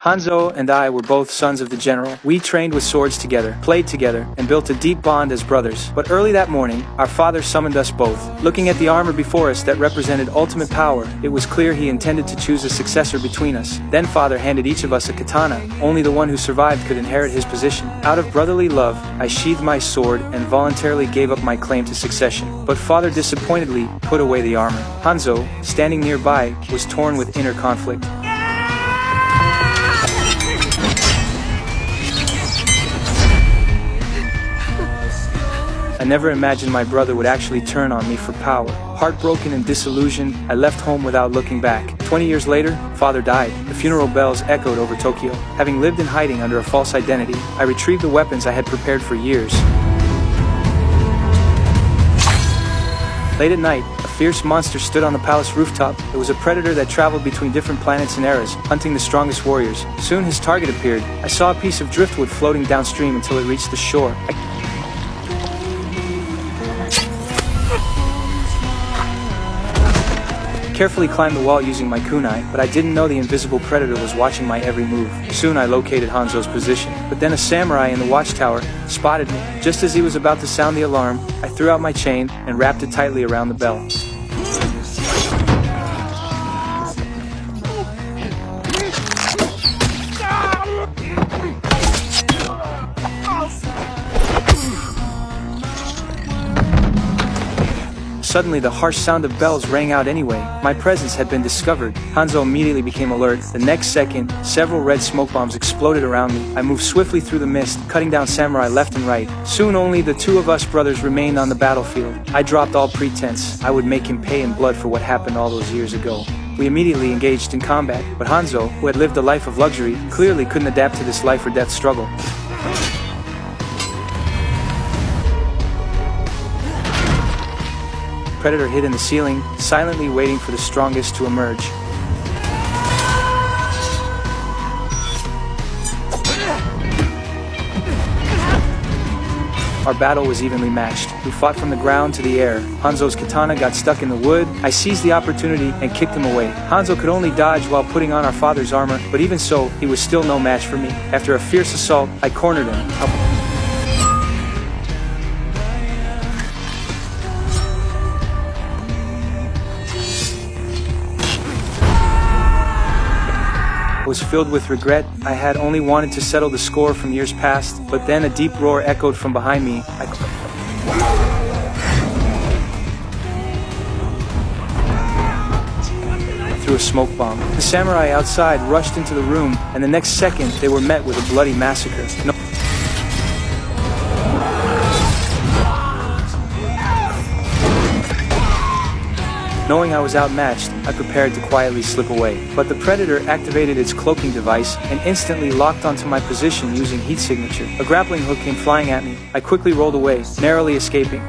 Hanzo and I were both sons of the general. We trained with swords together, played together, and built a deep bond as brothers. But early that morning, our father summoned us both. Looking at the armor before us that represented ultimate power, it was clear he intended to choose a successor between us. Then father handed each of us a katana. Only the one who survived could inherit his position. Out of brotherly love, I sheathed my sword and voluntarily gave up my claim to succession. But father disappointedly put away the armor. Hanzo, standing nearby, was torn with inner conflict. I never imagined my brother would actually turn on me for power. Heartbroken and disillusioned, I left home without looking back. 20 years later, father died. The funeral bells echoed over Tokyo. Having lived in hiding under a false identity, I retrieved the weapons I had prepared for years. Late at night, a fierce monster stood on the palace rooftop. It was a predator that traveled between different planets and eras, hunting the strongest warriors. Soon his target appeared. I saw a piece of driftwood floating downstream until it reached the shore. I carefully climbed the wall using my kunai, but I didn't know the invisible predator was watching my every move. Soon I located Hanzo's position, but then a samurai in the watchtower spotted me. Just as he was about to sound the alarm, I threw out my chain and wrapped it tightly around the bell. Suddenly, the harsh sound of bells rang out anyway. My presence had been discovered. Hanzo immediately became alert. The next second, several red smoke bombs exploded around me. I moved swiftly through the mist, cutting down samurai left and right. Soon only the two of us brothers remained on the battlefield. I dropped all pretense. I would make him pay in blood for what happened all those years ago. We immediately engaged in combat, but Hanzo, who had lived a life of luxury, clearly couldn't adapt to this life or death struggle. Predator hid in the ceiling, silently waiting for the strongest to emerge. Our battle was evenly matched. We fought from the ground to the air. Hanzo's katana got stuck in the wood. I seized the opportunity and kicked him away. Hanzo could only dodge while putting on our father's armor, but even so, he was still no match for me. After a fierce assault, I cornered him. Was filled with regret. I had only wanted to settle the score from years past, but then a deep roar echoed from behind me. I threw a smoke bomb. The samurai outside rushed into the room, and the next second they were met with a bloody massacre. Knowing I was outmatched, I prepared to quietly slip away. But the predator activated its cloaking device and instantly locked onto my position using heat signature. A grappling hook came flying at me. I quickly rolled away, narrowly escaping.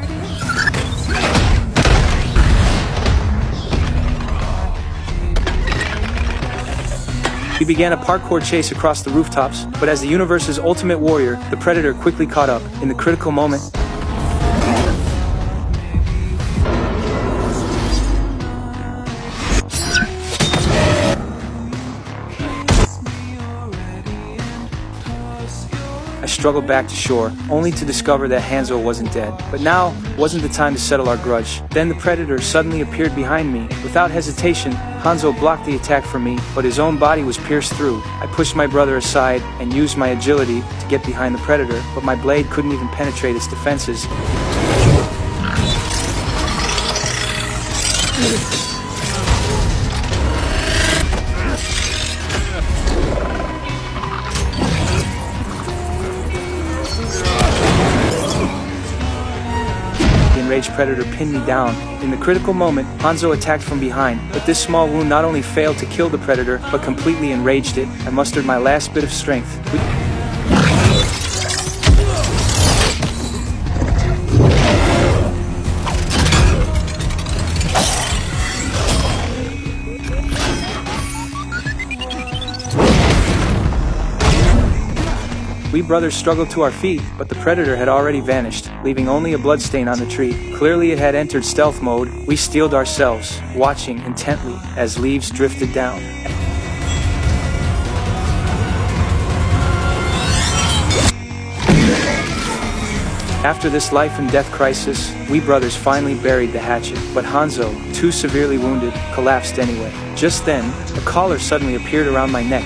We began a parkour chase across the rooftops, but as the universe's ultimate warrior, the predator quickly caught up. In the critical moment, I struggled back to shore, only to discover that Hanzo wasn't dead. But now wasn't the time to settle our grudge. Then the predator suddenly appeared behind me. Without hesitation, Hanzo blocked the attack from me, but his own body was pierced through. I pushed my brother aside and used my agility to get behind the predator, but my blade couldn't even penetrate its defenses. The enraged predator pinned me down. In the critical moment, Hanzo attacked from behind, but this small wound not only failed to kill the predator, but completely enraged it. I mustered my last bit of strength. We brothers struggled to our feet, but the predator had already vanished, leaving only a bloodstain on the tree. Clearly it had entered stealth mode. We steeled ourselves, watching intently as leaves drifted down. After this life and death crisis, we brothers finally buried the hatchet, but Hanzo, too severely wounded, collapsed anyway. Just then, a collar suddenly appeared around my neck,